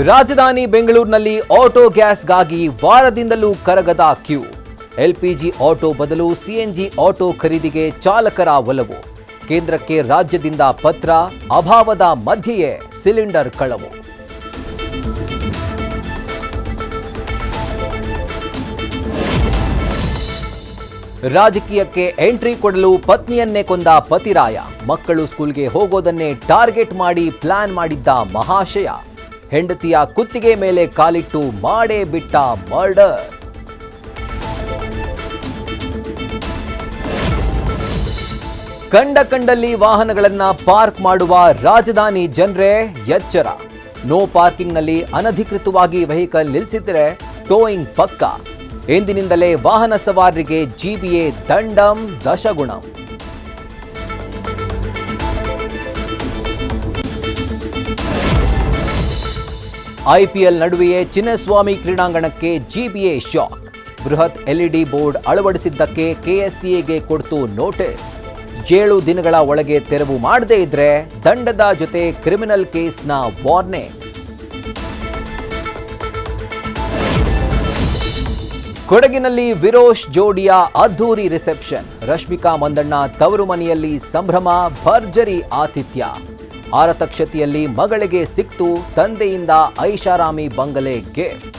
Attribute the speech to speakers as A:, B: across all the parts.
A: ರಾಜಧಾನಿ ಬೆಂಗಳೂರಿನಲ್ಲಿ ಆಟೋ ಗ್ಯಾಸ್ಗಾಗಿ ವಾರದಿಂದಲೂ ಕರಗದ ಕ್ಯೂ. ಎಲ್ಪಿಜಿ ಆಟೋ ಬದಲು ಸಿಎನ್ಜಿ ಆಟೋ ಖರೀದಿಗೆ ಚಾಲಕರ ಒಲವು. ಕೇಂದ್ರಕ್ಕೆ ರಾಜ್ಯದಿಂದ ಪತ್ರ, ಅಭಾವದ ಮಧ್ಯೆಯೇ ಸಿಲಿಂಡರ್ ಕಳವು. ರಾಜಕೀಯಕ್ಕೆ ಎಂಟ್ರಿ ಕೊಡಲು ಪತ್ನಿಯನ್ನೇ ಕೊಂದ ಪತಿರಾಯ. ಮಕ್ಕಳು ಸ್ಕೂಲ್ಗೆ ಹೋಗೋದನ್ನೇ ಟಾರ್ಗೆಟ್ ಮಾಡಿ ಪ್ಲಾನ್ ಮಾಡಿದ್ದ ಮಹಾಶಯ. ಹೆಂಡತಿಯ ಕುತ್ತಿಗೆ ಮೇಲೆ ಕಾಲಿಟ್ಟು ಮಾಡೇ ಬಿಟ್ಟ ಮರ್ಡರ್. ಕಂಡಲ್ಲಿ ವಾಹನಗಳನ್ನ ಪಾರ್ಕ್ ಮಾಡುವ ರಾಜಧಾನಿ ಜನರೇ ಎಚ್ಚರ. ನೋ ಪಾರ್ಕಿಂಗ್ನಲ್ಲಿ ಅನಧಿಕೃತವಾಗಿ ವೆಹಿಕಲ್ ನಿಲ್ಲಿಸಿದರೆ ಟೋಯಿಂಗ್ ಪಕ್ಕ. ಎಂದಿನಿಂದಲೇ ವಾಹನ ಸವಾರರಿಗೆ ಜಿಬಿಎ ದಂಡಂ ದಶಗುಣಂ. ಐಪಿಎಲ್ ನಡುವೆಯೇ ಚಿನ್ನಸ್ವಾಮಿ ಕ್ರೀಡಾಂಗಣಕ್ಕೆ ಜಿಬಿಎ ಶಾಕ್. ಬೃಹತ್ ಎಲ್ಇಡಿ ಬೋರ್ಡ್ ಅಳವಡಿಸಿದ್ದಕ್ಕೆ ಕೆಎಸ್ಸಿಎಗೆ ಕೊಡ್ತು ನೋಟಿಸ್. 7 ದಿನಗಳ ಒಳಗೆ ತೆರವು ಮಾಡದೇ ಇದ್ರೆ ದಂಡದ ಜೊತೆ ಕ್ರಿಮಿನಲ್ ಕೇಸ್ನ ವಾರ್ನಿಂಗ್. ಕೊಡಗಿನಲ್ಲಿ ವಿರೋಶ್ ಜೋಡಿಯ ಅದ್ಧೂರಿ ರಿಸೆಪ್ಷನ್. ರಶ್ಮಿಕಾ ಮಂದಣ್ಣ ತವರು ಮನೆಯಲ್ಲಿ ಸಂಭ್ರಮ, ಭರ್ಜರಿ ಆತಿಥ್ಯ. ಆರತಕ್ಷತೆಯಲ್ಲಿ ಮಗಳಿಗೆ ಸಿಕ್ತು ತಂದೆಯಿಂದ ಐಷಾರಾಮಿ ಬಂಗಲೆ ಗಿಫ್ಟ್.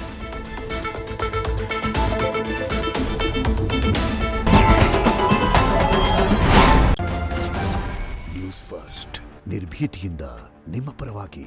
B: ನ್ಯೂಸ್ ಫಸ್ಟ್ ನಿರ್ಭೀತಿಯಿಂದ ನಿಮ್ಮ ಪರವಾಗಿ.